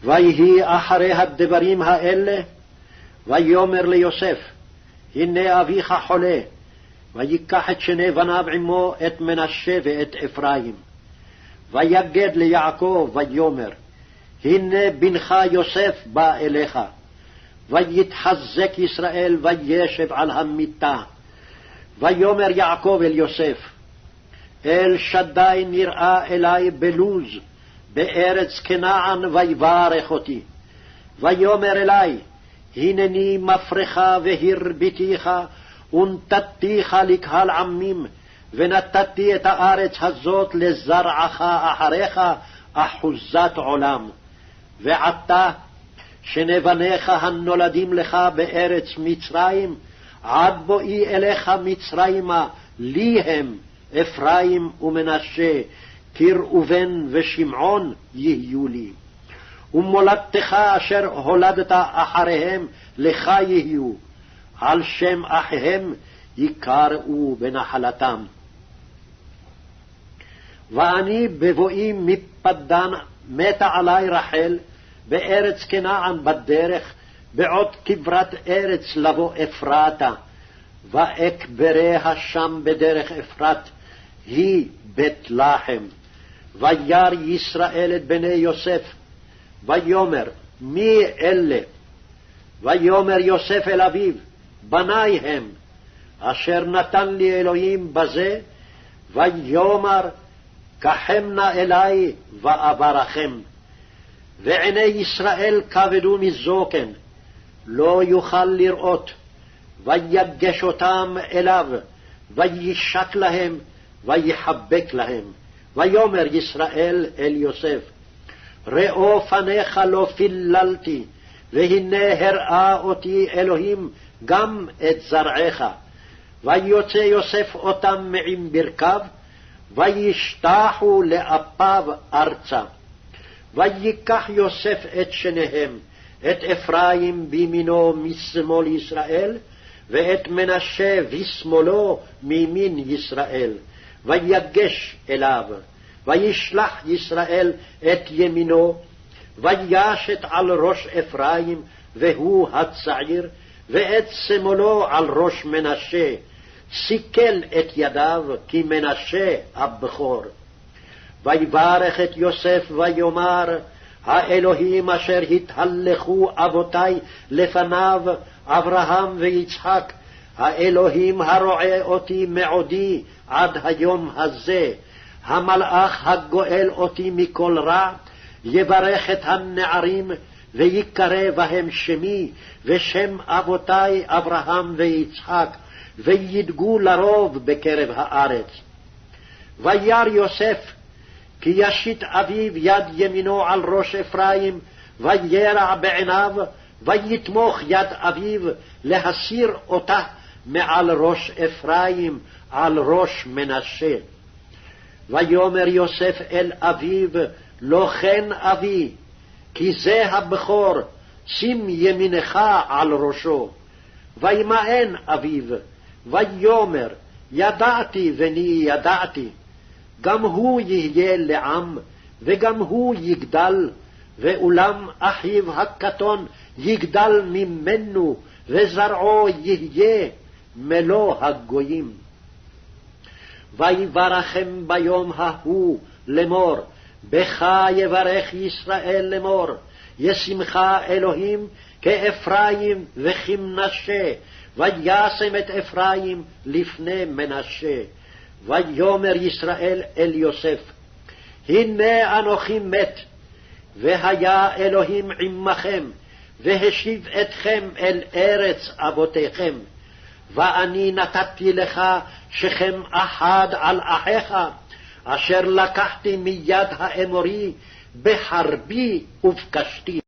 ויהי אחרי הדברים האלה, ויאמר ליוסף, הנה אביך חולה, ויקח את שני בניו עמו, את מנשה ואת אפרים. ויגד ליעקב ויאמר, הנה בנך יוסף בא אליך. ויתחזק ישראל וישב על המיטה. ויאמר יעקב אל יוסף, אל שדי נראה אלי בלוז, בארץ כנען, ויברך אותי. ויאמר אלי, הנני מפרך והרביתיך, ונתתיך לקהל עמים, ונתתי את הארץ הזאת לזרעך אחריך, אחוזת עולם. ועתה שני בניך הנולדים לך בארץ מצרים, עד בואי אליך מצרימה, לי הם אפרים ומנשה, כראובן ושמעון יהיו לי. ומולדתך אשר הולדת אחריהם לך יהיו, על שם אחיהם יקראו בנחלתם. ואני בבואי מפדן מתה עלי רחל בארץ כנען בדרך, בעוד כברת ארץ לבוא אפרתה, ואקבריה שם בדרך אפרת, היא בית לחם. וירא ישראל את בני יוסף, ויאמר, מי אלה? ויאמר יוסף אל אביו, בני הם, אשר נתן לי אלוהים בזה. ויאמר, קחם נא אלי ואברכם. ועיני ישראל כבדו מזוקן, לא יוכל לראות. ויגש אותם אליו, וישק להם, ויחבק להם. ויאמר ישראל אל יוסף, ראו פניך לא פיללתי, והנה הראה אותי אלוהים גם את זרעך. ויוצא יוסף אותם מעם ברכיו, וישתחו לאפיו ארצה. ויקח יוסף את שניהם, את אפרים בימינו משמאל ישראל, ואת מנשה בשמאלו מימין ישראל, ויגש אליו. וישלח ישראל את ימינו, וישת על ראש אפרים, והוא הצעיר, ואת שמאלו על ראש מנשה, סיכל את ידיו, כי מנשה הבכור. ויברך את יוסף ויאמר, האלוהים אשר התהלכו אבותי לפניו, אברהם ויצחק, האלוהים הרועה אותי מעודי עד היום הזה, המלאך הגואל אותי מכל רע, יברך את הנערים, ויקרא בהם שמי, ושם אבותי אברהם ויצחק, וידגו לרוב בקרב הארץ. וירא יוסף, כי ישית אביו יד ימינו על ראש אפרים, וירע בעיניו, ויתמוך יד אביו להסיר אותה מעל ראש אפרים, על ראש מנשה. ויאמר יוסף אל אביו, לא כן אבי, כי זה הבכור, שים ימינך על ראשו. וימאן אביו, ויאמר, ידעתי בני ידעתי. גם הוא יהיה לעם, וגם הוא יגדל, ואולם אחיו הקטון יגדל ממנו, וזרעו יהיה מלוא הגויים. ויברכם ביום ההוא לאמור, בך יברך ישראל לאמור, ישמך אלוהים כאפרים וכמנשה, וישם את אפרים לפני מנשה. ויאמר ישראל אל יוסף, הנה אנוכי מת, והיה אלוהים עמכם, והשיב אתכם אל ארץ אבותיכם. ואני נתתי לך שכם אחד על אחיך, אשר לקחתי מיד האמורי בחרבי ובקשתי.